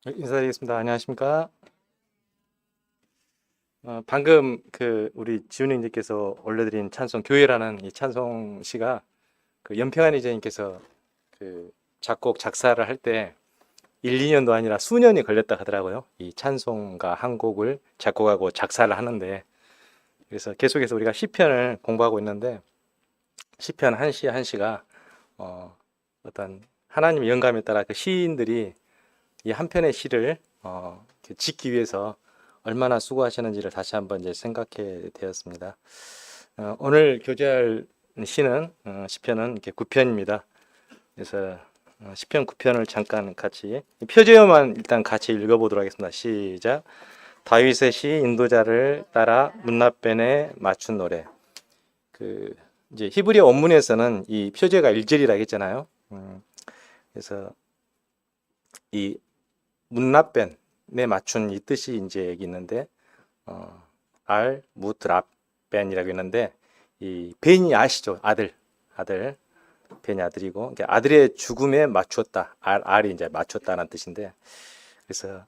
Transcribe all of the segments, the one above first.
인사드리겠습니다. 안녕하십니까? 방금 우리 지훈님께서 올려드린 찬송 교회라는 이 찬송 시가 그 연평안 이제님께서 그 작곡 작사를 할 때 1, 2년도 아니라 수년이 걸렸다 하더라고요. 이 찬송가 한 곡을 작곡하고 작사를 하는데, 그래서 계속해서 우리가 시편을 공부하고 있는데, 시편 한 시 한 시가 어떤 하나님의 영감에 따라 그 시인들이 이 한 편의 시를 이렇게 짓기 위해서 얼마나 수고하시는지를 다시 한번 이제 생각해 되었습니다. 오늘 교제할 시는 시편은 이렇게 9편입니다. 그래서 시편 9편을 잠깐 같이 표제어만 일단 같이 읽어보도록 하겠습니다. 시작. 다윗의 시 인도자를 따라 문나변에 맞춘 노래. 그 이제 히브리어 원문에서는 이 표제가 1절이라고 했잖아요. 그래서 이 문나벤에 맞춘 이 뜻이 이제 여기 있는데 알 무드랍벤이라고 있는데 이 벤이 아시죠? 아들 벤이 아들이고 그러니까 아들의 죽음에 맞췄다. 알이 이제 맞췄다는 뜻인데 그래서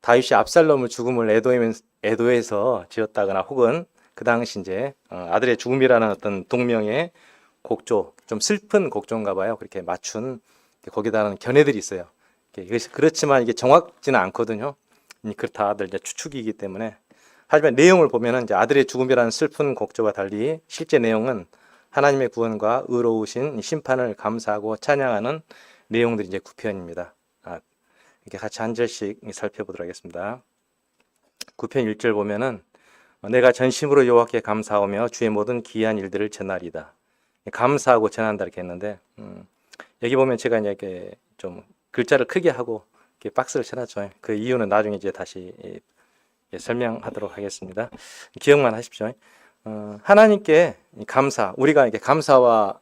다윗이 압살롬을 죽음을 애도해서 지었다거나 혹은 그 당시 이제 아들의 죽음이라는 어떤 동명의 곡조 좀 슬픈 곡조인가 봐요. 그렇게 맞춘 거기다는 견해들이 있어요. 그렇지만 이게 정확지는 않거든요. 그렇다들 이제 추측이기 때문에. 하지만 내용을 보면은 이제 아들의 죽음이라는 슬픈 곡조와 달리 실제 내용은 하나님의 구원과 의로우신 심판을 감사하고 찬양하는 내용들이 이제 9편입니다. 이렇게 같이 한 절씩 살펴보도록 하겠습니다. 9편 1절 보면은 내가 전심으로 여호와께 감사하며 주의 모든 기이한 일들을 전하리다. 감사하고 전한다 이렇게 했는데 여기 보면 제가 이제 이렇게 좀 글자를 크게 하고 이렇게 박스를 쳐놨죠. 그 이유는 나중에 이제 다시 설명하도록 하겠습니다. 기억만 하십시오. 하나님께 감사, 우리가 이렇게 감사와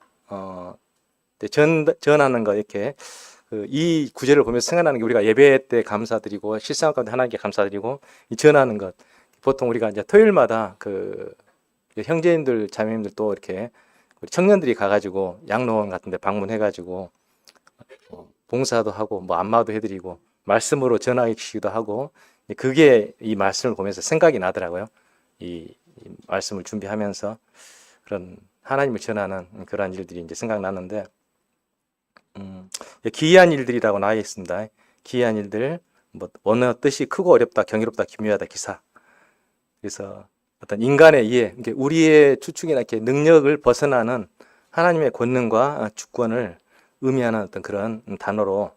전하는 거 이렇게 이 구절을 보면서 생각나는 게 우리가 예배 때 감사드리고 실상 가운데 하나님께 감사드리고 이 전하는 것 보통 우리가 이제 토요일마다 그 형제님들 자매님들 또 이렇게 우리 청년들이 가가지고 양로원 같은데 방문해가지고 봉사도 하고 뭐 안마도 해드리고 말씀으로 전하시기도 하고 그게 이 말씀을 보면서 생각이 나더라고요. 이 말씀을 준비하면서 그런 하나님을 전하는 그런 일들이 이제 생각나는데 기이한 일들이라고 나와 있습니다. 기이한 일들 뭐 어느 뜻이 크고 어렵다, 경이롭다, 기묘하다 기사. 그래서 어떤 인간의 이해, 우리의 추측이나 이렇게 능력을 벗어나는 하나님의 권능과 주권을 의미하는 어떤 그런 단어로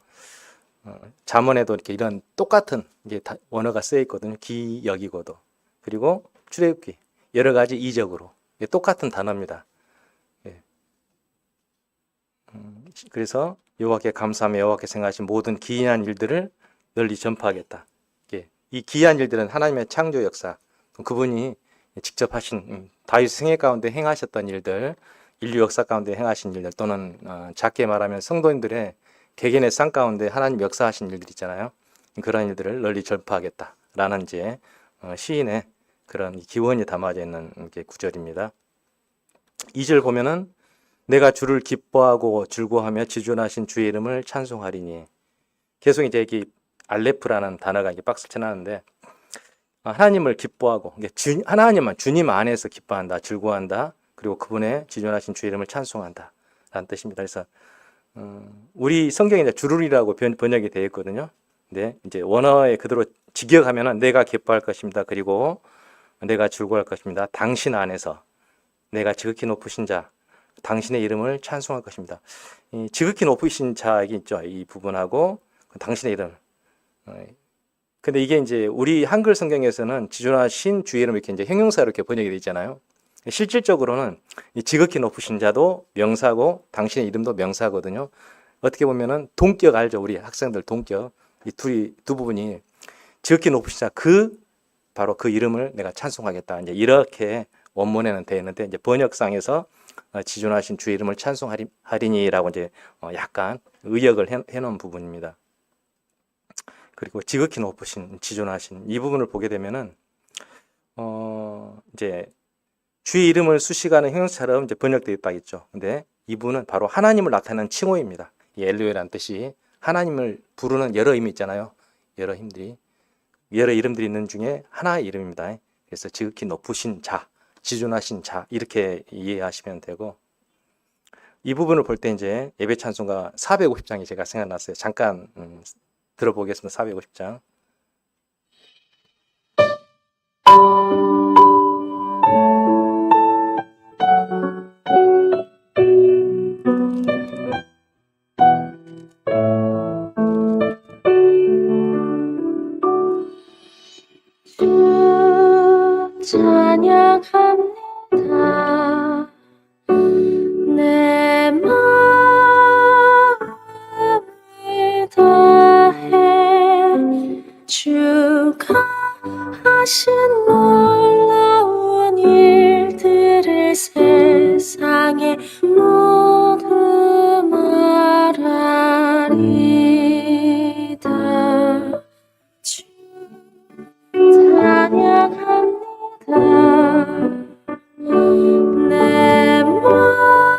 잠언에도 이렇게 이런 똑같은 이게 원어가 쓰여 있거든요. 기여기고도 그리고 출애굽기 여러 가지 이적으로 똑같은 단어입니다. 그래서 여호와께 감사하며 여호와께 생각하신 모든 기이한 일들을 널리 전파하겠다. 이 기이한 일들은 하나님의 창조 역사, 그분이 직접 하신 다윗 생애 가운데 행하셨던 일들, 인류 역사 가운데 행하신 일들 또는 작게 말하면 성도님들의 개개인의 삶 가운데 하나님 역사하신 일들 있잖아요. 그런 일들을 널리 전파하겠다라는 이제 시인의 그런 기원이 담아져 있는 구절입니다. 2절 보면은 내가 주를 기뻐하고 즐거워하며 지존하신 주의 이름을 찬송하리니 계속 이제 여기 알레프라는 단어가 이게 박스 쳐놨는데 하나님을 기뻐하고 하나님만 주님 안에서 기뻐한다, 즐거워한다, 그리고 그분의 지존하신 주의 이름을 찬송한다 라는 뜻입니다. 그래서 우리 성경에 이제 주를이라고 번역이 되어 있거든요. 근데 이제 원어에 그대로 직역하면은 내가 기뻐할 것입니다. 그리고 내가 즐거워할 것입니다. 당신 안에서 내가 지극히 높으신 자, 당신의 이름을 찬송할 것입니다. 이 지극히 높으신 자에게 있죠. 이 부분하고 당신의 이름. 근데 이게 이제 우리 한글 성경에서는 지존하신 주의 이름 이렇게 이제 형용사로 이렇게 번역이 되어 있잖아요. 실질적으로는 이 지극히 높으신 자도 명사고 당신의 이름도 명사거든요. 어떻게 보면은 동격 알죠? 우리 학생들 동격. 이 두 부분이 지극히 높으신 자 바로 그 이름을 내가 찬송하겠다. 이제 이렇게 원문에는 되어 있는데 이제 번역상에서 지존하신 주의 이름을 찬송하리니라고 이제 약간 의역을 해놓은 부분입니다. 그리고 지극히 높으신 지존하신 이 부분을 보게 되면은 이제 주의 이름을 수식하는 형용사처럼 이제 번역되어 있다 있죠. 근데 이분은 바로 하나님을 나타내는 칭호입니다. 이 엘로에라는 뜻이 하나님을 부르는 여러 힘이 있잖아요. 여러 이름들이 있는 중에 하나의 이름입니다. 그래서 지극히 높으신 자, 지존하신 자 이렇게 이해하시면 되고, 이 부분을 볼 때 이제 예배 찬송가 450장이 제가 생각났어요. 잠깐 들어보겠습니다. 450장. 찬양합니다. 내 마음을 다해 주가 하신 놀라운 일들을 세상에 모두 말하리다. 찬양합니다. 내 마음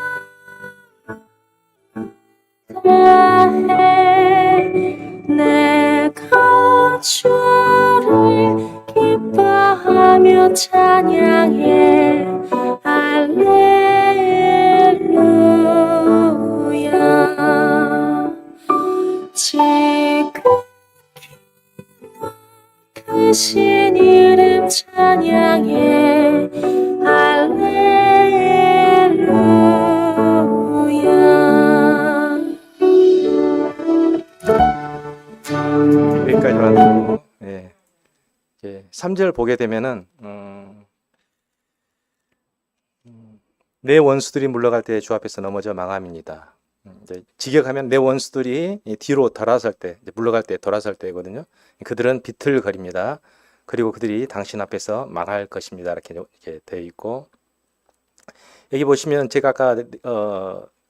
다해 내가 주를 기뻐하며 찬양해. 할렐루야. 지금 크신 이름 찬양해. 할렐루야. 여기까지만 하고, 예. 이제 3절 보게 되면은 내 원수들이 물러갈 때 주 앞에서 넘어져 망함입니다. 이제 직역하면 내 원수들이 뒤로 돌아설 때, 물러갈 때 돌아설 때거든요. 그들은 비틀거립니다. 그리고 그들이 당신 앞에서 망할 것입니다. 이렇게 되어 있고, 여기 보시면 제가 아까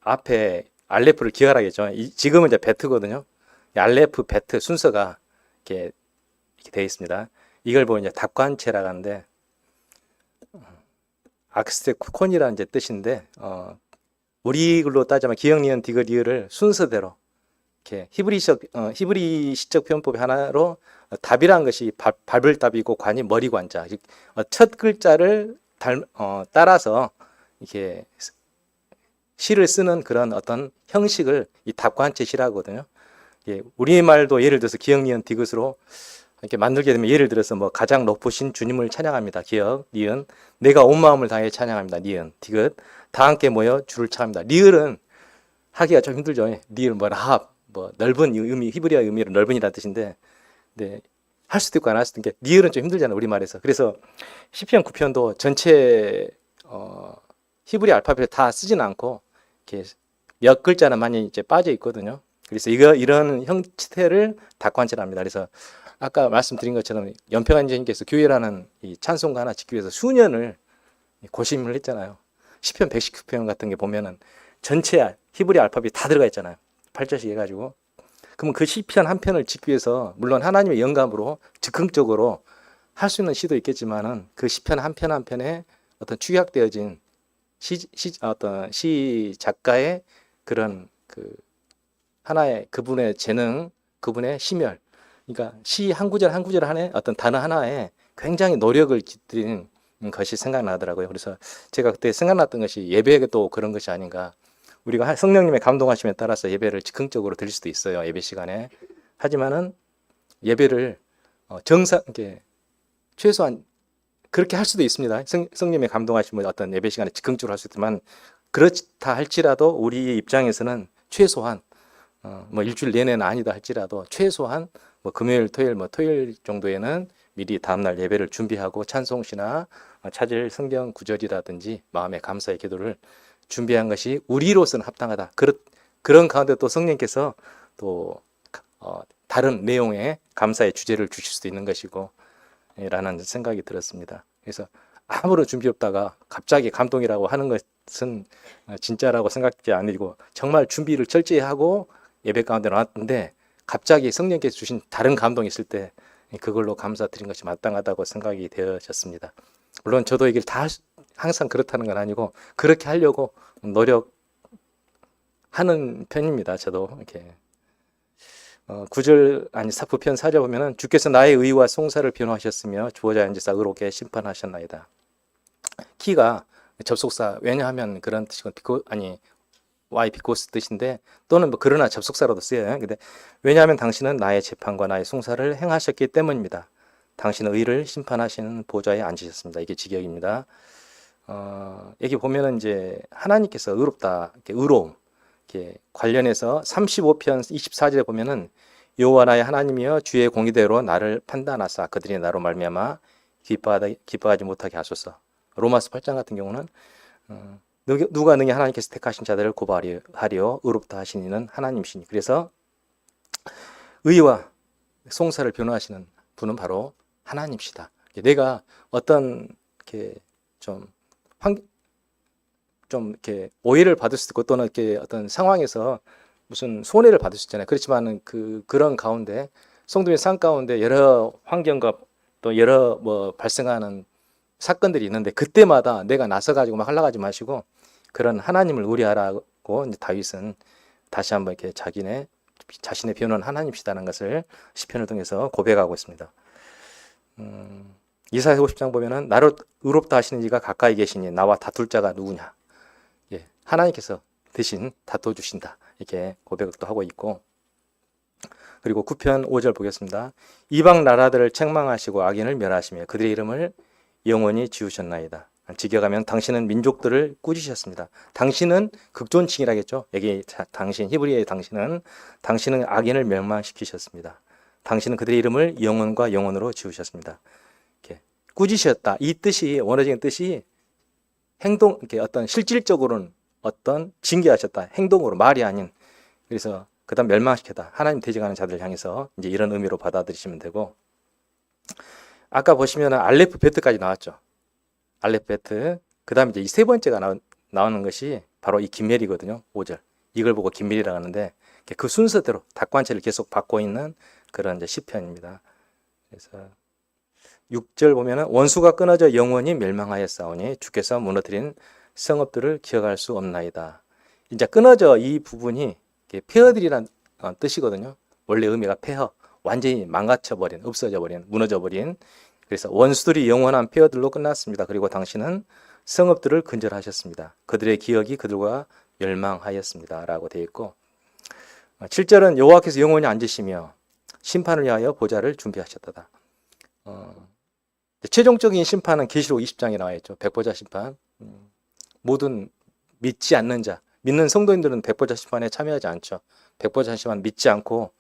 앞에 알레프를 기억하겠죠. 지금은 이제 베트거든요. 알레프, 베트 순서가 이렇게 되어 있습니다. 이걸 보면 이제 답관체라고 하는데, 악스테콘이라는 이제 뜻인데, 우리 글로 따지면 기역, 니은, 디귿, 리을을 순서대로 이렇게 히브리시적 표현법 하나로 답이란 것이 밟을 답이고 관이 머리 관자. 첫 글자를 따라서 이렇게 시를 쓰는 그런 어떤 형식을 이 답관체 시라고 하거든요. 우리말도 예를 들어서 기역, 니은, 디귿으로 이렇게 만들게 되면, 예를 들어서 뭐 가장 높으신 주님을 찬양합니다. 기역, 니은. 내가 온 마음을 다해 찬양합니다. 니은, 디귿. 다 함께 모여 주를 찬양합니다. 리을은 하기가 좀 힘들죠. 리을 뭐 넓은 의미, 히브리어 의미로 넓은이라는 뜻인데, 네, 할 수도 있고 안 할 수도 있는 게, 리을은 좀 힘들잖아요, 우리말에서. 그래서 시편 9편도 전체 히브리 알파벳을 다 쓰지는 않고 이렇게 몇 글자는 많이 이제 빠져 있거든요. 그래서 이런 형태를 답관체랍니다. 그래서 아까 말씀드린 것처럼 연평안제님께서 교회라는 이 찬송가 하나 짓기 위해서 수년을 고심을 했잖아요. 시편 119편 같은 게 보면은 전체 히브리 알파벳이 다 들어가 있잖아요. 8절씩 해가지고. 그러면 그 시편 한 편을 짓기 위해서 물론 하나님의 영감으로 즉흥적으로 할 수 있는 시도 있겠지만은 그 시편 한 편 한 편에 어떤 축약되어진 어떤 시 작가의 그런 그 하나의 그분의 재능, 그분의 심혈, 그러니까 시 한 구절 한 구절 안에 어떤 단어 하나에 굉장히 노력을 깃들인 것이 생각나더라고요. 그래서 제가 그때 생각났던 것이 예배에도 그런 것이 아닌가. 우리가 성령님의 감동하심에 따라서 예배를 즉흥적으로 드릴 수도 있어요. 예배 시간에. 하지만은 예배를 이렇게 최소한 그렇게 할 수도 있습니다. 성령님의 감동하심을 어떤 예배 시간에 즉흥적으로 할 수 있지만, 그렇다 할지라도 우리 입장에서는 최소한 뭐 일주일 내내는 아니다 할지라도 최소한 뭐 금요일, 토요일, 토요일 정도에는 미리 다음날 예배를 준비하고 찬송시나 찾을 성경 구절이라든지 마음의 감사의 기도를 준비한 것이 우리로서는 합당하다. 그런 가운데 또 성령께서 또 다른 내용의 감사의 주제를 주실 수도 있는 것이고 라는 생각이 들었습니다. 그래서 아무런 준비 없다가 갑자기 감동이라고 하는 것은 진짜라고 생각지 아니고, 정말 준비를 철저히 하고 예배 가운데 나왔는데 갑자기 성령께서 주신 다른 감동이 있을 때 그걸로 감사드린 것이 마땅하다고 생각이 되어졌습니다. 물론 저도 이걸 다 항상 그렇다는 건 아니고 그렇게 하려고 노력하는 편입니다. 저도 이렇게 9절 아니 사부편 4절 보면은 주께서 나의 의와 송사를 변호하셨으며 주어자인지사 의롭게 심판하셨나이다. 키가 접속사 왜냐하면 그런 뜻이고 why because 뜻인데 또는 뭐 그러나 접속사로도 쓰여요. 근데 왜냐하면 당신은 나의 재판과 나의 송사를 행하셨기 때문입니다. 당신은 의를 심판하시는 보좌에 앉으셨습니다. 이게 직역입니다. 여기 보면은 이제 하나님께서 의롭다, 이렇게 의로움, 이렇게 관련해서 35편 24절에 보면은 여호와 나의 하나님이여 주의 공의대로 나를 판단하사 그들이 나로 말미암아 기뻐하지 못하게 하소서. 로마서 8장 같은 경우는 누가 능히 하나님께서 택하신 자들을 고발하리요 의롭다 하신 이는 하나님이시니. 그래서 의와 송사를 변호하시는 분은 바로 하나님이시다. 내가 어떤 이렇게 좀 이렇게 오해를 받을 수도 있고 또는 이렇게 어떤 상황에서 무슨 손해를 받을 수 있잖아요. 그렇지만은 그런 가운데 성도의 삶 가운데 여러 환경과 또 여러 발생하는 사건들이 있는데 그때마다 내가 나서가지고 막 하려고 하지 마시고 그런 하나님을 의뢰하라고 이제 다윗은 다시 한번 이렇게 자신의 변호는 하나님이시다는 것을 시편을 통해서 고백하고 있습니다. 이사야 50장 보면은 나를 의롭다 하시는 이가 가까이 계시니 나와 다툴 자가 누구냐? 예, 하나님께서 대신 다투어 주신다. 이렇게 고백도 하고 있고, 그리고 9편 5절 보겠습니다. 이방 나라들을 책망하시고 악인을 멸하시며 그들의 이름을 영원히 지우셨나이다. 직역하면 당신은 민족들을 꾸짖으셨습니다. 당신은 극존칭이라겠죠. 여기 당신 히브리어의 당신은 악인을 멸망시키셨습니다. 당신은 그들의 이름을 영원과 영원으로 지우셨습니다. 이렇게 꾸짖으셨다. 이 뜻이 원어적인 뜻이 행동, 이렇게 어떤 실질적으로는 어떤 징계하셨다. 행동으로 말이 아닌. 그래서 그다음 멸망시켰다. 하나님 대적하는 자들 향해서 이제 이런 의미로 받아들이시면 되고. 아까 보시면 알레프 베트까지 나왔죠. 알레프 베트. 그다음에 이제 이 세 번째가 나오는 것이 바로 이 김멜이거든요. 5절. 이걸 보고 김멜이라고 하는데 그 순서대로 닭관체를 계속 받고 있는 그런 이제 시편입니다. 그래서 6절 보면은 원수가 끊어져 영원히 멸망하였사오니 주께서 무너뜨린 성읍들을 기억할 수 없나이다. 이제 끊어져 이 부분이 폐허들이란 뜻이거든요. 원래 의미가 폐허, 완전히 망가져버린, 없어져버린, 무너져버린. 그래서 원수들이 영원한 폐허들로 끝났습니다. 그리고 당신은 성읍들을 근절하셨습니다. 그들의 기억이 그들과 멸망하였습니다. 라고 되어 있고 7절은 여호와께서 영원히 앉으시며 심판을 위하여 보좌를 준비하셨다. 최종적인 심판은 계시록 20장에 나와 있죠. 백보자 심판. 모든 믿지 않는 자, 믿는 성도인들은 백보자 심판에 참여하지 않죠. 백보자 심판 믿지 않고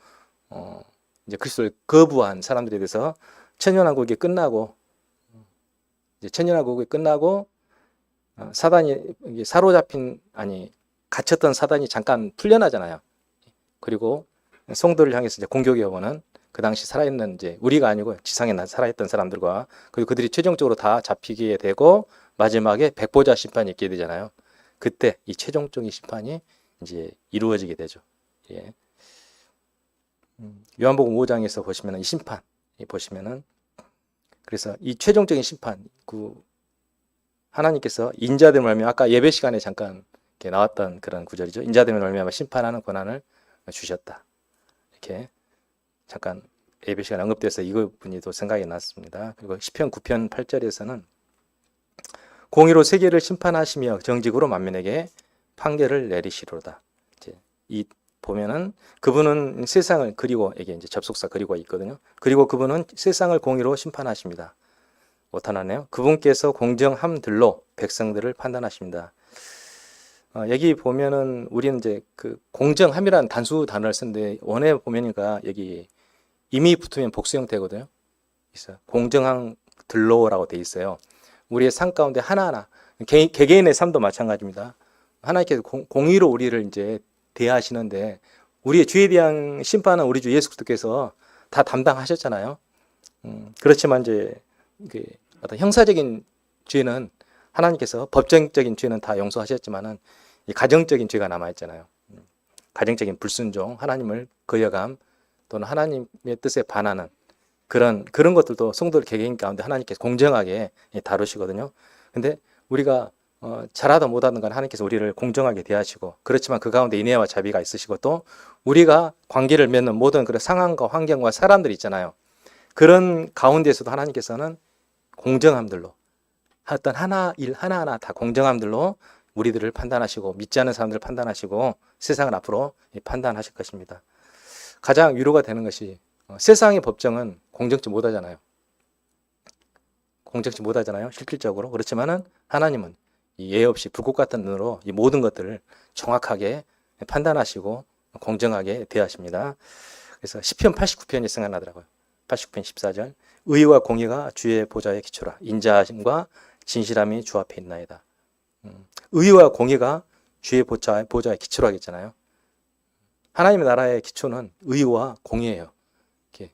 이제 그리스도를 거부한 사람들에 대해서 천년왕국이 끝나고 이제 천년왕국이 끝나고 사단이 사로잡힌 갇혔던 사단이 잠깐 풀려나잖아요. 그리고 성도를 향해서 이제 공격이 오고는 그 당시 살아있는 이제 우리가 아니고 지상에 살아있던 사람들과 그리고 그들이 최종적으로 다 잡히게 되고 마지막에 백보자 심판이 있게 되잖아요. 그때 이 최종적인 심판이 이제 이루어지게 되죠. 예. 요한복음 5장에서 보시면은 이 심판 보시면은 그래서 이 최종적인 심판 하나님께서 인자됨을 말미암아 아까 예배 시간에 잠깐 이렇게 나왔던 그런 구절이죠. 인자됨을 말미암아 심판하는 권한을 주셨다. 이렇게 잠깐 예배 시간에 언급돼서 이 부분이 또 생각이 났습니다. 그리고 시편 9편 8절에서는 공의로 세계를 심판하시며 정직으로 만민에게 판결을 내리시로다. 이 보면은 그분은 세상을 그리고 이게 이제 접속사 그리고 있거든요. 그리고 그분은 세상을 공의로 심판하십니다. 오타나네요. 그분께서 공정함들로 백성들을 판단하십니다. 여기 보면은 우리는 이제 그 공정함이라는 단수 단어를 쓰는데 원에 보면니까 여기 이미 붙으면 복수 형태거든요. 있어요. 공정함들로라고 돼 있어요. 우리의 삶 가운데 하나하나 개개인의 삶도 마찬가지입니다. 하나님께서 공의로 우리를 이제 대하시는데 우리의 죄에 대한 심판은 우리 주 예수 그리스도께서 다 담당하셨잖아요. 그렇지만 이제 어떤 형사적인 죄는 하나님께서 법정적인 죄는 다 용서하셨지만은 이 가정적인 죄가 남아 있잖아요. 가정적인 불순종, 하나님을 거역함 또는 하나님의 뜻에 반하는 그런 것들도 성도들 개개인 가운데 하나님께서 공정하게 다루시거든요. 근데 우리가 잘하든 못하든 간 하나님께서 우리를 공정하게 대하시고, 그렇지만 그 가운데 인애와 자비가 있으시고, 또 우리가 관계를 맺는 모든 그런 상황과 환경과 사람들이 있잖아요. 그런 가운데서도 하나님께서는 공정함들로, 어떤 일 하나하나 다 공정함들로 우리들을 판단하시고, 믿지 않는 사람들을 판단하시고, 세상을 앞으로 판단하실 것입니다. 가장 위로가 되는 것이, 세상의 법정은 공정치 못하잖아요. 공정치 못하잖아요, 실질적으로. 그렇지만은 하나님은 이 예 없이 불꽃 같은 눈으로 이 모든 것들을 정확하게 판단하시고 공정하게 대하십니다. 그래서 시편 89편이 생각나더라고요. 89편 14절. 의와 공의가 주의 보좌에 기초라. 인자하심과 진실함이 주 앞에 있나이다. 의와 공의가 주의 보좌에 기초라 했잖아요. 하나님의 나라의 기초는 의와 공의예요. 이렇게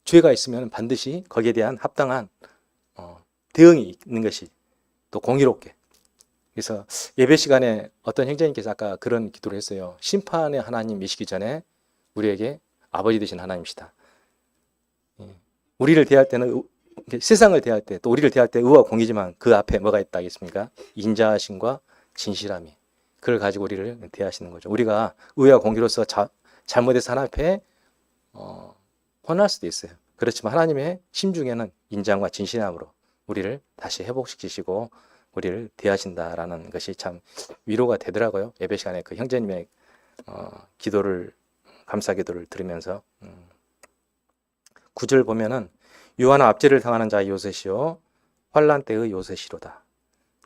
죄가 있으면 반드시 거기에 대한 합당한 대응이 있는 것이, 또 공의롭게. 그래서 예배 시간에 어떤 형제님께서 아까 그런 기도를 했어요. 심판의 하나님이시기 전에 우리에게 아버지 되신 하나님이시다. 우리를 대할 때는 세상을 대할 때, 또 우리를 대할 때 의와 공의지만 그 앞에 뭐가 있다 하겠습니까? 인자하심과 진실함이, 그걸 가지고 우리를 대하시는 거죠. 우리가 의와 공의로서 잘못해서 하나님 앞에 혼날 수도 있어요. 그렇지만 하나님의 심중에는 인자함과 진실함으로 우리를 다시 회복시키시고 우리를 대하신다라는 것이 참 위로가 되더라고요. 예배 시간에 그 형제님의 감사 기도를 들으면서 9절 보면은 유하나 압제를 당하는 자의 요셉이요 환난 때의 요셉이로다.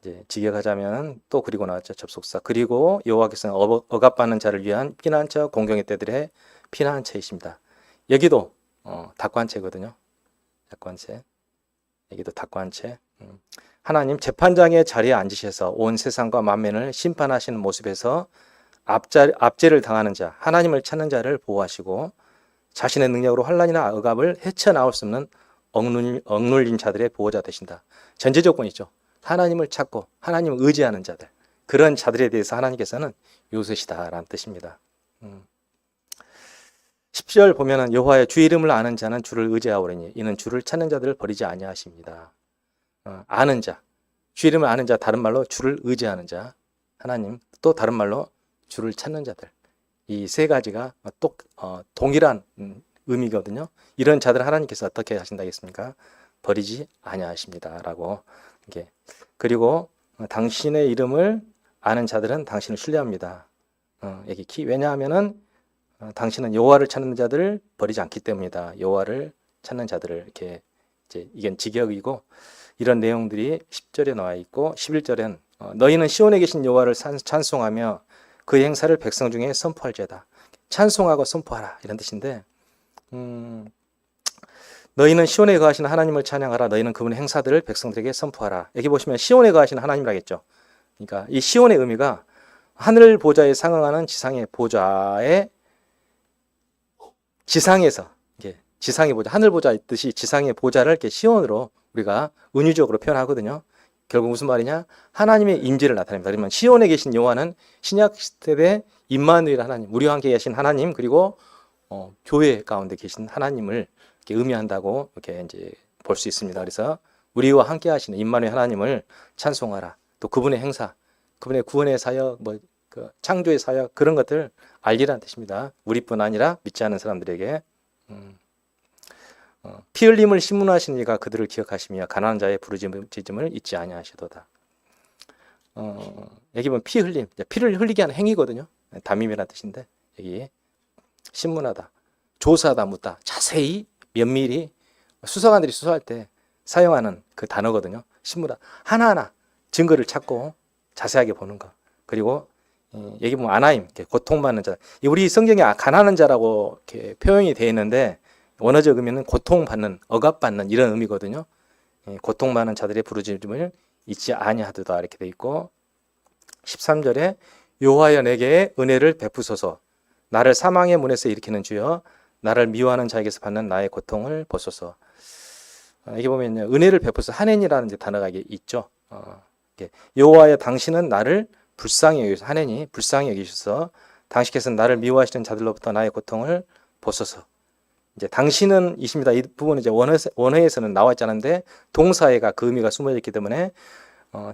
이제 직역하자면 또 그리고 나왔죠. 접속사. 그리고 여호와께서는 억압받는 자를 위한 피난처 공경의 때들의 피난처이십니다. 여기도 닭관체거든요. 닭관체. 여기도 닭관체. 하나님 재판장의 자리에 앉으셔서 온 세상과 만민을 심판하시는 모습에서 압제를 당하는 자, 하나님을 찾는 자를 보호하시고 자신의 능력으로 환난이나 억압을 헤쳐나올 수 없는 억눌린 자들의 보호자 되신다. 전제 조건이죠. 하나님을 찾고 하나님을 의지하는 자들, 그런 자들에 대해서 하나님께서는 요셉이다라는 뜻입니다. 10절 보면은 여호와의 주 이름을 아는 자는 주를 의지하오리니 이는 주를 찾는 자들을 버리지 아니하십니다. 아는 자, 주 이름을 아는 자, 다른 말로 주를 의지하는 자, 하나님, 또 다른 말로 주를 찾는 자들. 이 세 가지가 동일한 의미거든요. 이런 자들 하나님께서 어떻게 하신다겠습니까? 버리지 아니하십니다라고. 그리고 당신의 이름을 아는 자들은 당신을 신뢰합니다. 여기 왜냐하면은 당신은 여호와를 찾는 자들을 버리지 않기 때문이다. 여호와를 찾는 자들을 이렇게 이건 직역이고, 이런 내용들이 10절에 나와 있고 11절엔 너희는 시온에 계신 여호와를 찬송하며 그의 행사를 백성 중에 선포할지어다. 찬송하고 선포하라 이런 뜻인데, 너희는 시온에 거하시는 하나님을 찬양하라. 너희는 그분의 행사들을 백성들에게 선포하라. 여기 보시면 시온에 거하시는 하나님이라겠죠. 그러니까 이 시온의 의미가 하늘 보좌에 상응하는 지상의 보좌의 지상에서, 지상의 보좌, 하늘 보좌 있듯이 지상의 보좌를 이렇게 시온으로 우리가 은유적으로 표현하거든요. 결국 무슨 말이냐? 하나님의 임재를 나타냅니다. 그러면 시온에 계신 여호와는 신약 시대 임마누엘 하나님, 우리와 함께 계신 하나님, 그리고 교회 가운데 계신 하나님을 이렇게 의미한다고 이렇게 이제 볼 수 있습니다. 그래서 우리와 함께 하시는 임마누엘 하나님을 찬송하라. 또 그분의 행사, 그분의 구원의 사역, 그 창조의 사역, 그런 것들 알리라는 뜻입니다. 우리뿐 아니라 믿지 않는 사람들에게. 피 흘림을 심문하신 이가 그들을 기억하시며 가난한 자의 부르짖음을 잊지 아니하시도다. 여기 보면 피 흘림, 피를 흘리게 하는 행위거든요. 담임이라는 뜻인데, 여기 심문하다, 조사하다, 묻다, 자세히 면밀히 수사관들이 수사할 때 사용하는 그 단어거든요. 심문하다, 하나하나 증거를 찾고 자세하게 보는 것. 그리고 여기 보면 아나임, 고통받는 자. 우리 성경에 가난한 자라고 이렇게 표현이 되어 있는데 원어적 의미는 고통받는, 억압받는 이런 의미거든요. 고통받는 자들의 부르짖음을 잊지 아니하도다 이렇게 되어 있고, 13절에 여호와여 내게 은혜를 베푸소서. 나를 사망의 문에서 일으키는 주여, 나를 미워하는 자에게서 받는 나의 고통을 보소서. 여기 보면 은혜를 베푸소서, 하넨이라는 단어가 있죠. 여호와여 당신은 나를 불쌍히 여기셔서, 하나님이 불쌍히 여기셔서 당신께서는 나를 미워하시는 자들로부터 나의 고통을 보소서. 이제 당신은 이십니다. 이 부분은 이제 원어에서는 나와 있지 않은데 동사에가 그 의미가 숨어져 있기 때문에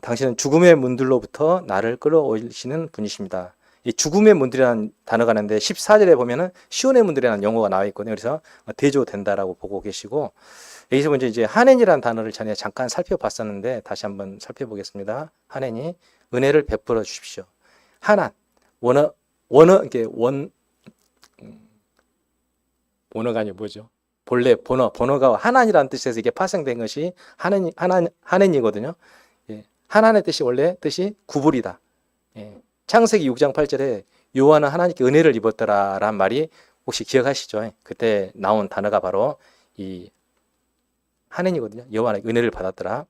당신은 죽음의 문들로부터 나를 끌어올리시는 분이십니다. 이 죽음의 문들이라는 단어가 있는데 14절에 보면은 시온의 문들이라는 용어가 나와 있거든요. 그래서 대조된다라고 보고 계시고, 여기서 먼저 이제 하넨이라는 단어를 전에 잠깐 살펴봤었는데 다시 한번 살펴보겠습니다. 하넨이 은혜를 베풀어 주십시오. 하난, 이게 원어가 아니 뭐죠? 본래 번호가 하난이라는 뜻에서 이게 파생된 것이 하넨이거든요. 예, 하난의 뜻이 원래 뜻이 구불이다. 예, 창세기 6장 8절에 여호와는 하나님께 은혜를 입었더라라는 말이 혹시 기억하시죠? 그때 나온 단어가 바로 이 하넨이거든요. 여호와는 은혜를 받았더라.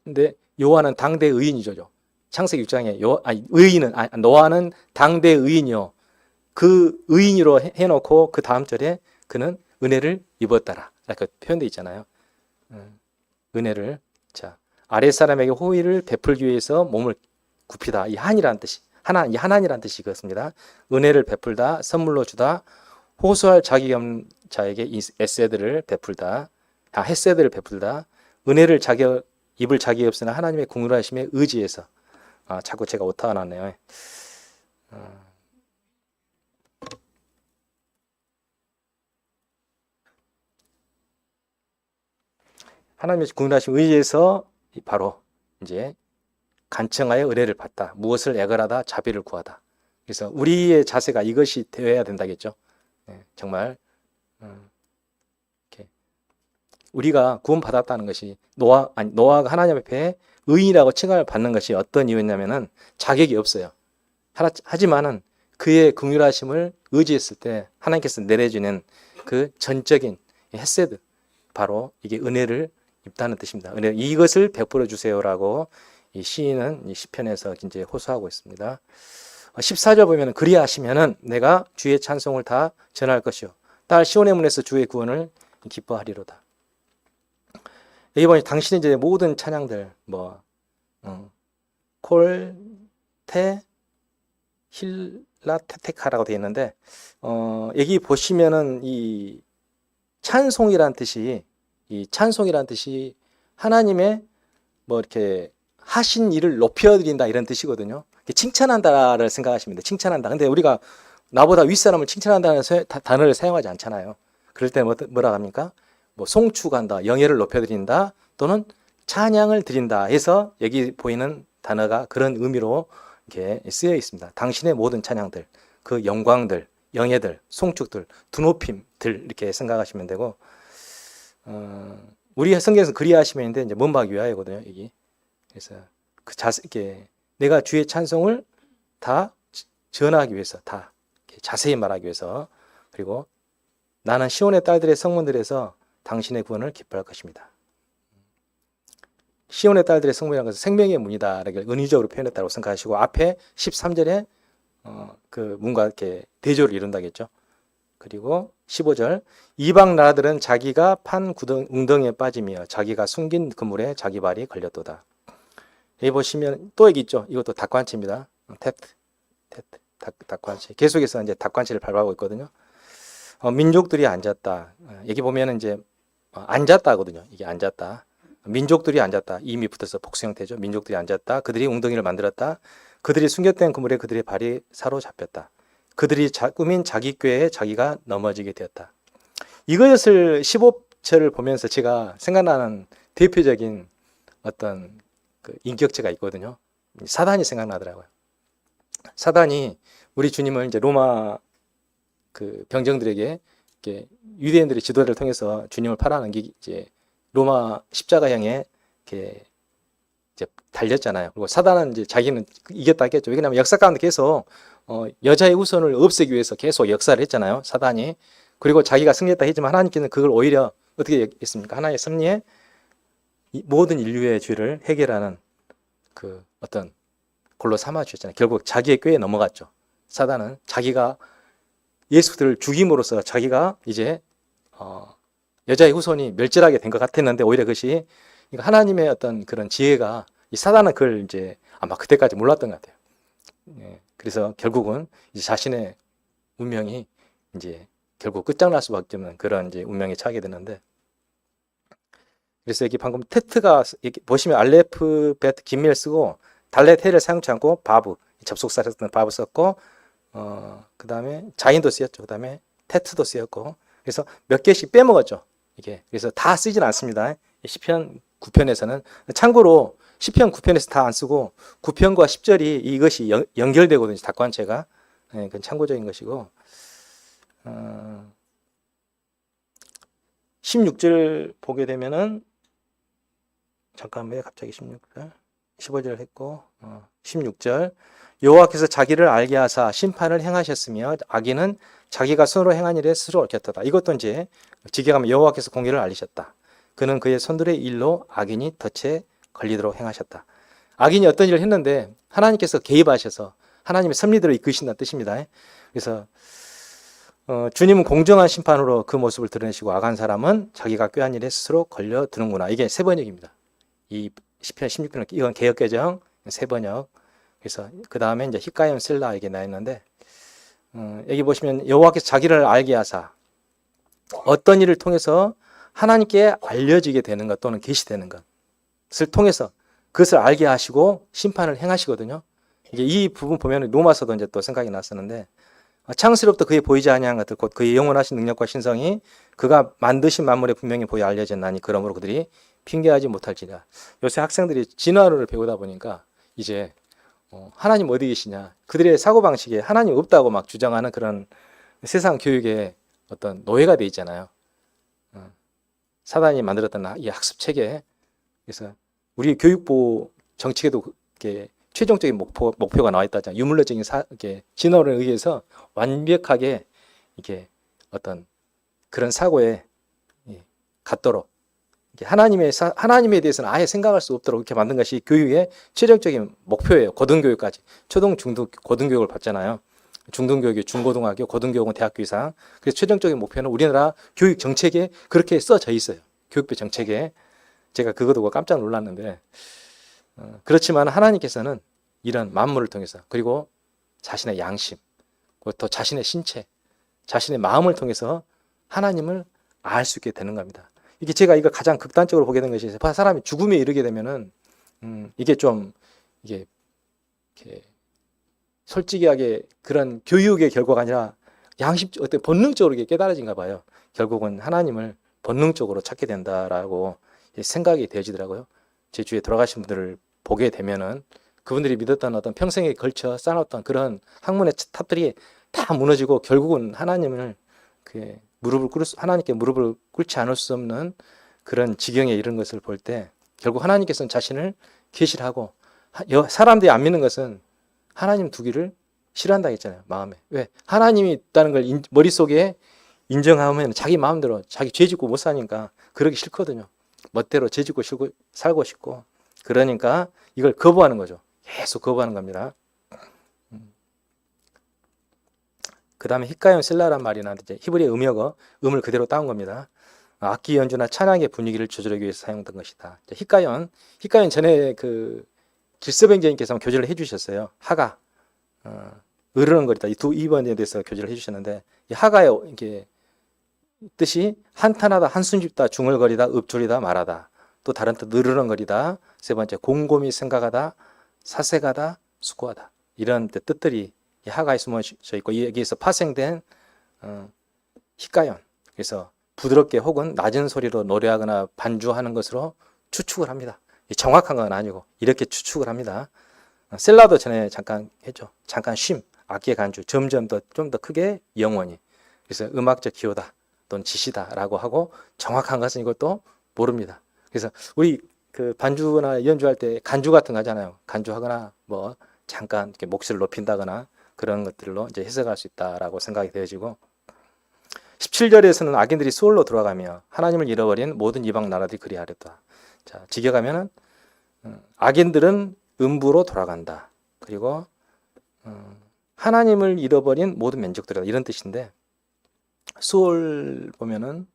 근데 여호와는 당대 의인이죠. 창세기 6장에 노아는 당대 의인이요. 그 의인으로 해놓고 그 다음 절에 그는 은혜를 입었더라. 이렇게 표현되어 있잖아요. 은혜를. 자, 아랫사람에게 호의를 베풀기 위해서 몸을 굽히다. 이 한이라는 뜻이, 이 하나니라는 뜻이 그렇습니다. 은혜를 베풀다, 선물로 주다, 호소할 자격이 없는 자에게 헤세드를 베풀다, 은혜를 입을 자격이 없으나 하나님의 궁휼하심에 의지해서. 자꾸 제가 오타가 났네요. 하나님의 궁휼하심에 의지해서 바로 이제 간청하여 은혜를 받다. 무엇을 애걸하다, 자비를 구하다. 그래서 우리의 자세가 이것이 되어야 된다겠죠. 정말 이렇게 우리가 구원받았다는 것이 노아가 하나님 앞에 의인이라고 칭함을 받는 것이 어떤 이유냐면은 자격이 없어요. 하지만은 그의 긍휼하심을 의지했을 때 하나님께서 내려주는 그 전적인 헤세드, 바로 이게 은혜를 입다는 뜻입니다. 이것을 베풀어 주세요라고 이 시인은 이 시편에서 이제 호소하고 있습니다. 14절 보면은 그리하시면은 내가 주의 찬송을 다 전할 것이요 딸 시온의 문에서 주의 구원을 기뻐하리로다. 여기 보니 당신의 이제 모든 찬양들 콜테 힐라테테카라고 되어 있는데 여기 보시면은 이 찬송이란 뜻이 하나님의 이렇게 하신 일을 높여드린다 이런 뜻이거든요. 칭찬한다를 생각하시면 돼요. 칭찬한다. 근데 우리가 나보다 윗사람을 칭찬한다는 단어를 사용하지 않잖아요. 그럴 때 뭐라 합니까? 송축한다, 영예를 높여드린다, 또는 찬양을 드린다 해서 여기 보이는 단어가 그런 의미로 이렇게 쓰여 있습니다. 당신의 모든 찬양들, 그 영광들, 영예들, 송축들, 두높임들 이렇게 생각하시면 되고, 우리 성경에서 그리하시면인데 이제 문박 위하여거든요. 여기. 그래서 이렇게 내가 주의 찬송을 다 전하기 위해서, 다 자세히 말하기 위해서, 그리고 나는 시온의 딸들의 성문들에서 당신의 구원을 기뻐할 것입니다. 시온의 딸들의 성문이라는 것은 생명의 문이다 이렇게 은유적으로 표현했다고 생각하시고, 앞에 13절에 그 문과 이렇게 대조를 이룬다겠죠. 그리고 15절 이방 나라들은 자기가 판 웅덩이에 빠지며 자기가 숨긴 그물에 자기 발이 걸렸도다. 여기 보시면 또 여기 있죠. 이것도 닭관치입니다. 닭관치. 계속해서 이제 닭관치를 밟아오고 있거든요. 민족들이 앉았다. 여기 보면은 이제 앉았다거든요. 이게 앉았다. 민족들이 앉았다. 이미 붙어서 복수 형태죠. 민족들이 앉았다. 그들이 웅덩이를 만들었다. 그들이 숨겼던 그물에 그들의 발이 사로잡혔다. 그들이 꾸민 자기 꾀에 자기가 넘어지게 되었다. 이것을 15절을 보면서 제가 생각나는 대표적인 어떤 그 인격체가 있거든요. 사단이 생각나더라고요. 사단이 우리 주님을 이제 로마 그 병정들에게 이렇게 유대인들의 지도자를 통해서 주님을 팔아넘기 이제 로마 십자가형에 이렇게 이제 달렸잖아요. 그리고 사단은 이제 자기는 이겼다 했겠죠. 왜냐하면 역사 가운데 계속 여자의 우선을 없애기 위해서 계속 역사를 했잖아요. 사단이. 그리고 자기가 승리했다 했지만 하나님께서는 그걸 오히려 어떻게 했습니까? 하나님의 섭리에 모든 인류의 죄를 해결하는 그 어떤 걸로 삼아 주셨잖아요. 결국 자기의 꾀에 넘어갔죠. 사단은 자기가 예수들을 죽임으로써 자기가 이제 여자의 후손이 멸절하게 된 것 같았는데 오히려 그것이 하나님의 어떤 그런 지혜가 이 사단은 그걸 이제 아마 그때까지 몰랐던 것 같아요. 예, 그래서 결국은 이제 자신의 운명이 이제 결국 끝장날 수밖에 없는 그런 이제 운명에 처하게 되는데, 그래서 여기 방금 테트가 여기 보시면 알레프 베트 긴밀 쓰고 달렛 헤를 사용치 않고 바브 접속사를 쓰는 바브 썼고 그 다음에 자인도 쓰였죠. 그 다음에 테트도 쓰였고 그래서 몇 개씩 빼먹었죠. 이게 그래서 다 쓰진 않습니다. 시편 9편에서는 참고로 시편 9편에서 다 안 쓰고 9편과 10절이 이것이 연결되거든요. 닭관체가 그건 참고적인 것이고 16절 보게 되면은 잠깐 왜 갑자기 16절 15절 했고 16절 여호와께서 자기를 알게 하사 심판을 행하셨으며 악인은 자기가 손으로 행한 일에 스스로 얽혔다. 이것도 이제 직역하면 여호와께서 공의를 알리셨다. 그는 그의 손들의 일로 악인이 덫에 걸리도록 행하셨다. 악인이 어떤 일을 했는데 하나님께서 개입하셔서 하나님의 섭리대로 이끄신다는 뜻입니다. 그래서 주님은 공정한 심판으로 그 모습을 드러내시고 악한 사람은 자기가 꾀한 일에 스스로 걸려드는구나. 이게 세 번역입니다. 이 시편 16편 이건 개역개정 세 번역. 그래서 그 다음에 이제 히카임 셀라 이게 나 있는데 여기 보시면 여호와께서 자기를 알게 하사 어떤 일을 통해서 하나님께 알려지게 되는 것 또는 계시되는 것을 통해서 그것을 알게 하시고 심판을 행하시거든요. 이게 이 부분 보면 로마서도 이제 또 생각이 났었는데 창세로부터 그의 보이지 아니한 것들 곧 그의 영원하신 능력과 신성이 그가 만드신 만물에 분명히 보여 알려졌나니 그러므로 그들이 핑계하지 못할지라. 요새 학생들이 진화론을 배우다 보니까 이제 하나님 어디 계시냐 그들의 사고방식에 하나님 없다고 막 주장하는 그런 세상 교육의 어떤 노예가 돼 있잖아요. 사단이 만들었던 이 학습 체계. 그래서 우리 교육부 정책에도 이렇게 최종적인 목표가 나와 있다잖아요. 유물론적인 진화론에 의해서 완벽하게 이게 어떤 그런 사고에 갖도록 하나님에 대해서는 아예 생각할 수 없도록 이렇게 만든 것이 교육의 최종적인 목표예요. 고등교육까지 초등, 중등, 고등교육을 받잖아요. 중등교육이 중고등학교, 고등교육은 대학교 이상. 그래서 최종적인 목표는 우리나라 교육 정책에 그렇게 써져 있어요. 교육부 정책에. 제가 그거 보고 깜짝 놀랐는데 그렇지만 하나님께서는 이런 만물을 통해서 그리고 자신의 양심, 또 자신의 신체, 자신의 마음을 통해서 하나님을 알 수 있게 되는 겁니다. 이게 제가 이거 가장 극단적으로 보게 된 것이 사람이 죽음에 이르게 되면은 이게 좀 이게 이렇게 솔직하게 그런 교육의 결과가 아니라 어떤 본능적으로 이게 깨달아진가 봐요. 결국은 하나님을 본능적으로 찾게 된다라고 생각이 되어지더라고요. 제 주위에 돌아가신 분들을 보게 되면은 그분들이 믿었던 어떤 평생에 걸쳐 쌓아놨던 그런 학문의 탑들이 다 무너지고 결국은 하나님을 하나님께 무릎을 꿇지 않을 수 없는 그런 지경에 이른 것을 볼 때 결국 하나님께서는 자신을 계시하고 사람들이 안 믿는 것은 하나님 두기를 싫어한다 했잖아요. 마음에. 왜? 하나님이 있다는 걸 머릿속에 인정하면 자기 마음대로 자기 죄 짓고 못 사니까 그러기 싫거든요. 멋대로 죄 짓고 살고 싶고 그러니까 이걸 거부하는 거죠. 계속 거부하는 겁니다. 그 다음에 히카임 셀라란 말이나 히브리 음역어 음을 그대로 따온 겁니다. 악기 연주나 찬양의 분위기를 조절하기 위해서 사용된 것이다. 히카임 전에 그 길서병제님께서 교제를 해주셨어요. 하가 으르렁거리다 이 번에 대해서 교제를 해주셨는데 이 하가의 이게 뜻이 한탄하다, 한숨 쉽다, 중얼거리다, 읊조리다, 말하다. 또 다른 뜻 으르렁거리다. 세 번째 곰곰이 생각하다, 사색하다, 수고하다. 이런 뜻들이 이 하가에 숨어져 있고 여기에서 파생된 히카연. 그래서 부드럽게 혹은 낮은 소리로 노래하거나 반주하는 것으로 추측을 합니다. 정확한 건 아니고 이렇게 추측을 합니다. 셀라도 전에 잠깐 했죠. 잠깐 쉼, 악기의 간주, 점점 좀 더 크게 영원히. 그래서 음악적 기호다 또는 지시다라고 하고 정확한 것은 이것도 모릅니다. 그래서 우리 그 반주나 연주할 때 간주 같은 거 하잖아요. 간주하거나 뭐 잠깐 이렇게 목소리를 높인다거나 그런 것들로 이제 해석할 수 있다라고 생각이 되어지고 17절에서는 악인들이 수월로 돌아가며 하나님을 잃어버린 모든 이방 나라들이 그리하였다. 자, 직역하면은 악인들은 음부로 돌아간다. 그리고 하나님을 잃어버린 모든 민족들이다. 이런 뜻인데 수월 보면은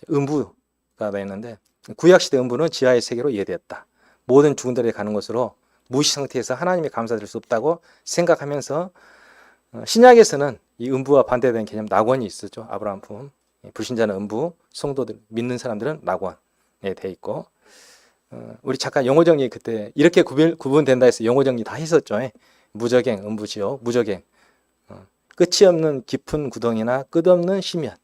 음부가 되어 있는데 구약시대 음부는 지하의 세계로 이해되었다. 모든 죽은 자들이 가는 곳으로 무시 상태에서 하나님이 감사드릴 수 없다고 생각하면서 신약에서는 이 음부와 반대되는 개념 낙원이 있었죠. 아브라함 품. 불신자는 음부, 성도들, 믿는 사람들은 낙원에 돼 있고, 우리 잠깐 영어 정리 그때 이렇게 구분된다 해서 영어 정리 다 했었죠. 무적행, 음부지옥, 무적행. 끝이 없는 깊은 구덩이나 끝없는 심연.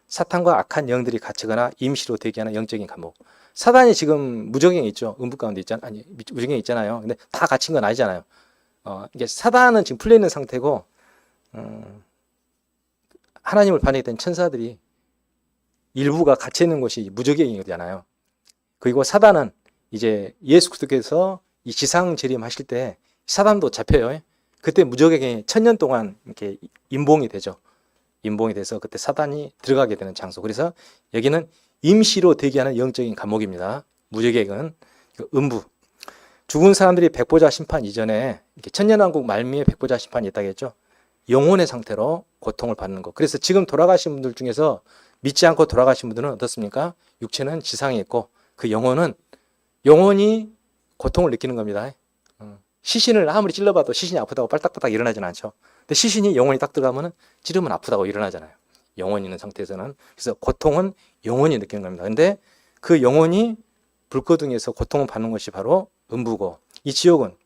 사탄과 악한 영들이 갇히거나 임시로 대기하는 영적인 감옥. 사단이 지금 무적행에 있죠. 음부 가운데 있잖아요. 아니, 무적행에 있잖아요. 근데 다 갇힌 건 아니잖아요. 이게 사단은 지금 풀려 있는 상태고, 하나님을 반역했던 천사들이 일부가 갇혀 있는 곳이 무적행이잖아요. 그리고 사단은 이제 예수 그리스도께서 이 지상 재림하실 때 사단도 잡혀요. 그때 무적행에 1000년 동안 이렇게 임봉이 되죠. 임봉이 돼서 그때 사단이 들어가게 되는 장소. 그래서 여기는 임시로 대기하는 영적인 감옥입니다. 무적행은 음부. 죽은 사람들이 백보자 심판 이전에 이렇게 천년왕국 말미에 백보자 심판이 있다고 했죠. 영혼의 상태로 고통을 받는 것. 그래서 지금 돌아가신 분들 중에서 믿지 않고 돌아가신 분들은 어떻습니까? 육체는 지상에 있고 그 영혼은 영혼이 고통을 느끼는 겁니다. 시신을 아무리 찔러봐도 시신이 아프다고 빨딱빨딱 일어나지는 않죠. 근데 시신이 영혼이 딱 들어가면 찌르면 아프다고 일어나잖아요. 영혼이 있는 상태에서는. 그래서 고통은 영혼이 느끼는 겁니다. 근데 그 영혼이 불거둥에서 고통을 받는 것이 바로 음부고, 이 지옥은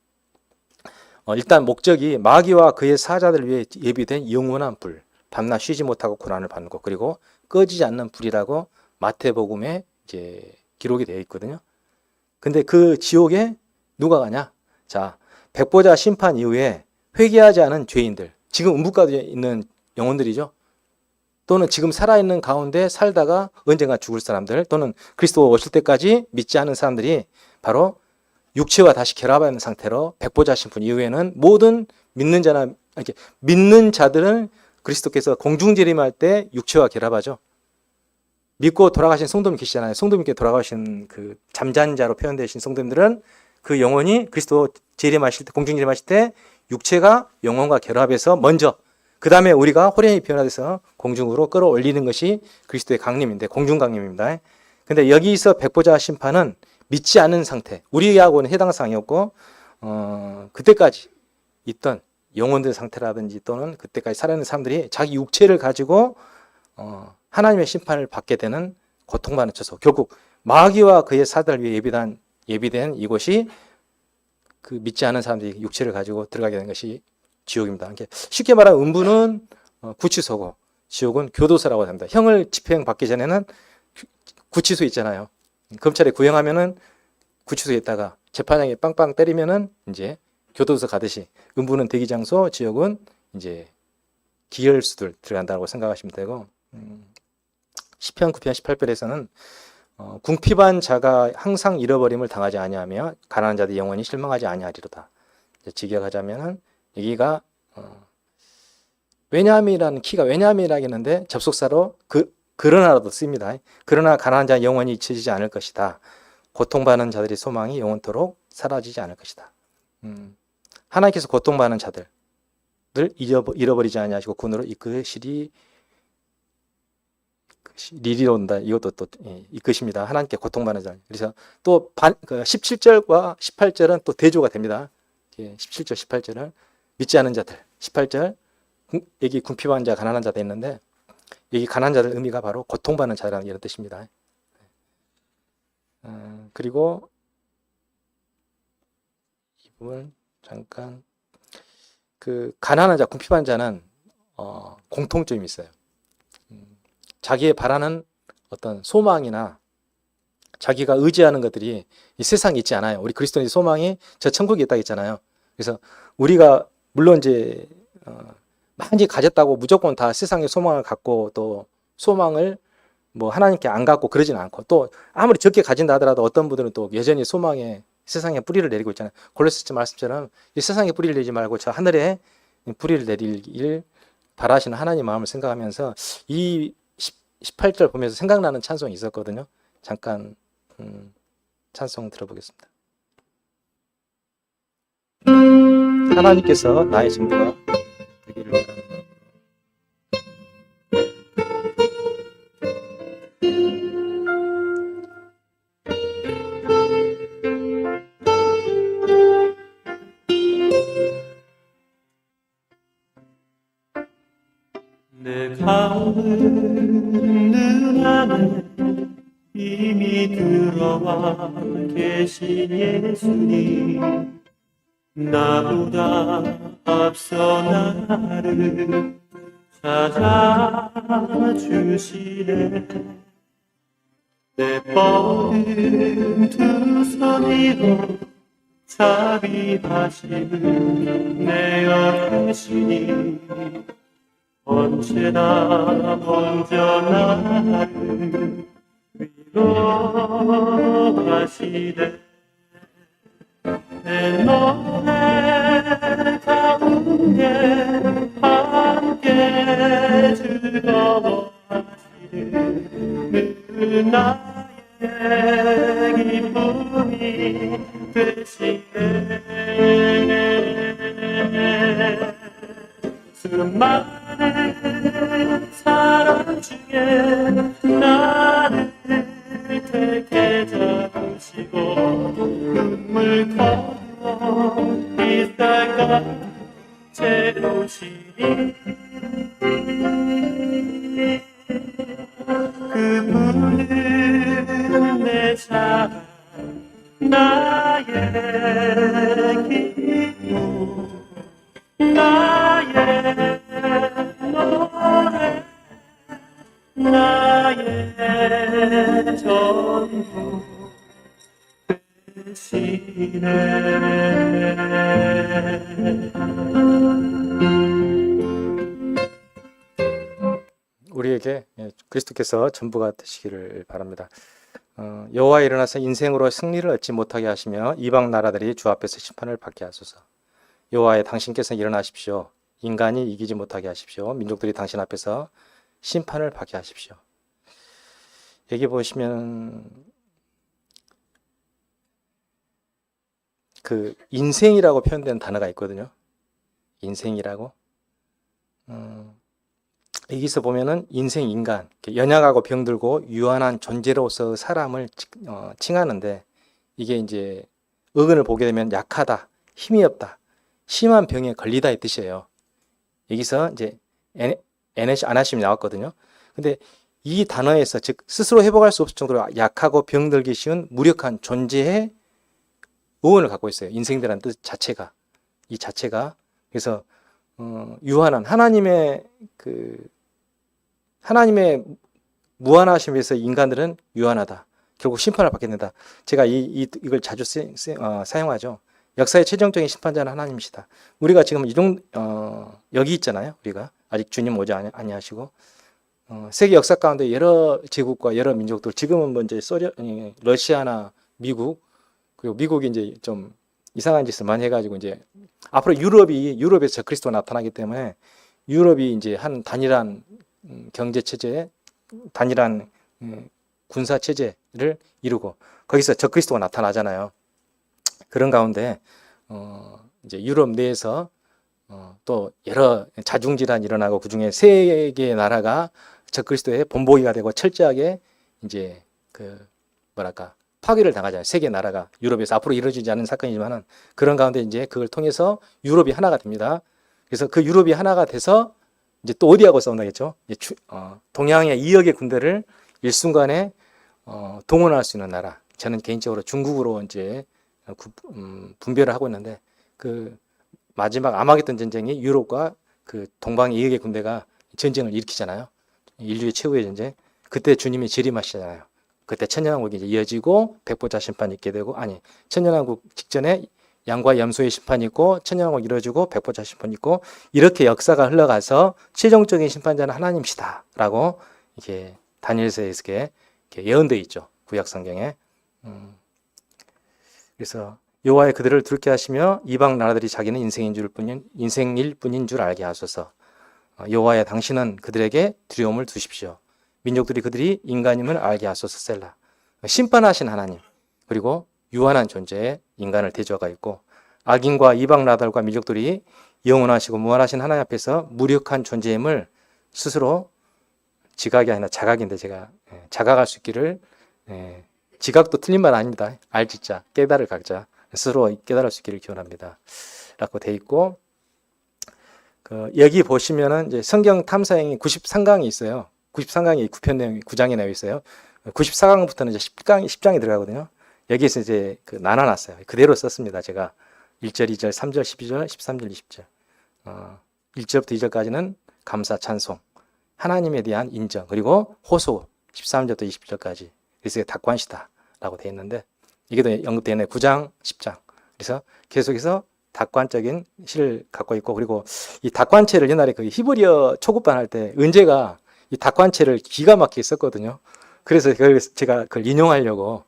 일단 목적이 마귀와 그의 사자들을 위해 예비된 영원한 불, 밤낮 쉬지 못하고 고난을 받는 것, 그리고 꺼지지 않는 불이라고 마태복음에 이제 기록이 되어 있거든요. 근데 그 지옥에 누가 가냐? 자, 백보자 심판 이후에 회개하지 않은 죄인들, 지금 음부가에 있는 영혼들이죠. 또는 지금 살아있는 가운데 살다가 언젠가 죽을 사람들, 또는 그리스도 오실 때까지 믿지 않은 사람들이 바로 육체와 다시 결합하는 상태로 백보자 심판 이후에는 모든 믿는 자나 이렇게 믿는 자들은 그리스도께서 공중재림할 때 육체와 결합하죠. 믿고 돌아가신 성도님 계시잖아요. 성도님께 돌아가신 그 잠잔 자로 표현되신 성도님들은 그 영혼이 그리스도 재림하실 때, 공중재림하실 때 육체가 영혼과 결합해서 먼저, 그 다음에 우리가 호련히 변화돼서 공중으로 끌어올리는 것이 그리스도의 강림인데, 공중 강림입니다. 근데 여기서 백보자 심판은 믿지 않은 상태, 우리하고는 해당 사항이 없고, 그때까지 있던 영혼들 상태라든지 또는 그때까지 살아있는 사람들이 자기 육체를 가지고 하나님의 심판을 받게 되는 고통받는 처소. 결국 마귀와 그의 사들을 위해 예비된 이곳이 그 믿지 않은 사람들이 육체를 가지고 들어가게 되는 것이 지옥입니다. 쉽게 말하면 음부는 구치소고 지옥은 교도소라고 합니다. 형을 집행 받기 전에는 구치소 있잖아요. 검찰에 구형하면은 구치소에 있다가 재판장에 빵빵 때리면은 이제 교도소 가듯이 음부는 대기장소, 지옥은 이제 기혈수들 들어간다고 생각하시면 되고, 시편 9편 18절에서는 궁핍한 자가 항상 잃어버림을 당하지 아니하며 가난한 자들이 영원히 실망하지 아니하리로다. 직역하자면은 여기가 왜냐함이라는 키가 왜냐함이라고 했는데 접속사로 그러나라도 씁니다. 그러나 가난한 자는 영원히 잊혀지지 않을 것이다. 고통받는 자들의 소망이 영원토록 사라지지 않을 것이다. 하나님께서 고통받는 자들을 잃어버리지 아니하시고 군으로 이끄시리온다. 이것도 또 이끄십니다. 하나님께 고통받는 자. 그래서 또 17절과 18절은 또 대조가 됩니다. 17절, 18절은 믿지 않은 자들. 18절 여기 궁핍한 자, 가난한 자도 있는데 여기 가난한 자들 의미가 바로 고통받는 자라는 이런 뜻입니다. 그리고 이 부분 잠깐 그 가난한 자, 궁핍한 자는 공통점이 있어요. 자기의 바라는 어떤 소망이나 자기가 의지하는 것들이 이 세상에 있지 않아요. 우리 그리스도인의 소망이 저 천국에 있다고 했잖아요. 그래서 우리가 물론 이제 많이 가졌다고 무조건 다 세상의 소망을 갖고 또 소망을 뭐 하나님께 안 갖고 그러지는 않고, 또 아무리 적게 가진다 하더라도 어떤 분들은 또 여전히 소망에 세상에 뿌리를 내리고 있잖아요. 골로새 말씀처럼 이 세상에 뿌리를 내지 말고 저 하늘에 뿌리를 내리길 바라시는 하나님 마음을 생각하면서 이 18절 보면서 생각나는 찬송이 있었거든요. 잠깐 찬송 들어보겠습니다. 하나님께서 나의 전부가 되기를 원하는 내 가운데 안에 이미 들어와 계신 예수님, 나보다 앞서 나를 찾아주시네. 내 뻗은 두 손 위로 자비하시는 내 어르신이 언제나 먼저 나를 위로하시네. 내 노래 가운데 함께 즐거워하시는 그 나의 기쁨이 되시네. 수많은 사람 중에 나를 택해 잡으시고 눈물 거두어 빗살까 채우시니 그분은 내 사랑 나의 기쁨 나의 노래 나의 전부 되시네. 우리에게 그리스도께서 전부가 되시기를 바랍니다. 여호와 일어나서 인생으로 승리를 얻지 못하게 하시며 이방 나라들이 주 앞에서 심판을 받게 하소서. 여호와의 당신께서 일어나십시오. 인간이 이기지 못하게 하십시오. 민족들이 당신 앞에서 심판을 받게 하십시오. 여기 보시면 그 인생이라고 표현된 단어가 있거든요. 인생이라고. 여기서 보면은 인생 인간, 연약하고 병들고 유한한 존재로서 사람을 칭하는데, 이게 이제 어근을 보게 되면 약하다, 힘이 없다, 심한 병에 걸리다 이 뜻이에요. 여기서 이제 아나심이 나왔거든요. 근데 이 단어에서 즉 스스로 회복할 수 없을 정도로 약하고 병들기 쉬운 무력한 존재의 어원을 갖고 있어요. 인생이라는 뜻 자체가, 이 자체가. 그래서 유한한 하나님의 하나님의 무한하심에서 인간들은 유한하다. 결국 심판을 받게 된다. 제가 이걸 자주 사용하죠. 역사의 최종적인 심판자는 하나님이시다. 우리가 지금 여기 있잖아요. 우리가 아직 주님 오지 아니하시고 세계 역사 가운데 여러 제국과 여러 민족들, 지금은 먼저 러시아나 미국, 그리고 미국이 이제 좀 이상한 짓을 많이 해가지고 이제 앞으로 유럽에서 그리스도가 나타나기 때문에 유럽이 이제 한 단일한 경제 체제, 단일한 군사 체제를 이루고 거기서 적그리스도가 나타나잖아요. 그런 가운데 이제 유럽 내에서 또 여러 자중질환이 일어나고 그중에 세 개의 나라가 적그리스도의 본보기가 되고 철저하게 이제 파괴를 당하잖아요. 세 개 나라가 유럽에서 앞으로 이루어지지 않은 사건이지만은 그런 가운데 이제 그걸 통해서 유럽이 하나가 됩니다. 그래서 그 유럽이 하나가 돼서 이제 또 어디하고 싸운다겠죠? 동양의 2억의 군대를 일순간에 동원할 수 있는 나라. 저는 개인적으로 중국으로 이제 분별을 하고 있는데, 그 마지막 아마겟돈 전쟁이 유럽과 그 동방의 2억의 군대가 전쟁을 일으키잖아요. 인류의 최후의 전쟁. 그때 주님이 재림하시잖아요. 그때 천년왕국이 이제 이어지고 백보자 심판이 있게 되고, 천년왕국 직전에 양과 염소의 심판이 있고 천년왕국 이루어지고 백보자 심판이 있고, 이렇게 역사가 흘러가서 최종적인 심판자는 하나님이시다라고 이게 다니엘서에서 이렇게 예언되어 있죠. 구약 성경에. 그래서 여호와의 그들을 두렵게 하시며 이방 나라들이 자기는 인생일 뿐인 줄 알게 하소서. 여호와의 당신은 그들에게 두려움을 두십시오. 민족들이 그들이 인간임을 알게 하소서. 셀라. 심판하신 하나님, 그리고 유한한 존재의 인간을 대조가 있고, 악인과 이방 나라들과 민족들이 영원하시고 무한하신 하나님 앞에서 무력한 존재임을 스스로, 지각이 아니라 자각인데 제가 자각할 수 있기를, 지각도 틀린 말 아닙니다. 알지자, 깨달을 각자, 스스로 깨달을 수 있기를 기원합니다 라고 돼 있고, 여기 보시면은 이제 성경 탐사행이 93강이 있어요. 93강이 9편 내용이 9장에 나와 있어요. 94강부터는 이제 10장이 들어가거든요. 여기에서 이제 나눠놨어요. 그대로 썼습니다. 제가 1절, 2절, 3절, 12절, 13절, 20절. 1절부터 2절까지는 감사, 찬송, 하나님에 대한 인정, 그리고 호소 13절부터 20절까지. 그래서 닭관시다라고 되어 있는데 이게 또 언급되어 있네. 9장, 10장. 그래서 계속해서 닭관적인 시를 갖고 있고, 그리고 이 닭관체를 옛날에 그 히브리어 초급반 할 때 은재가 이 닭관체를 기가 막히게 썼거든요. 그래서 제가 그걸 인용하려고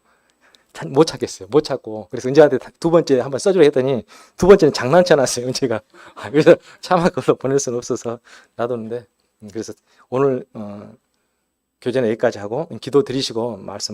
못 찾겠어요. 못 찾고. 그래서 은재한테 두 번째 한번 써주려 했더니 두 번째는 장난쳐 놨어요. 은재가. 그래서 차마 그걸로 보낼 수는 없어서 놔뒀는데, 그래서 오늘 교재는 여기까지 하고 기도 드리시고 말씀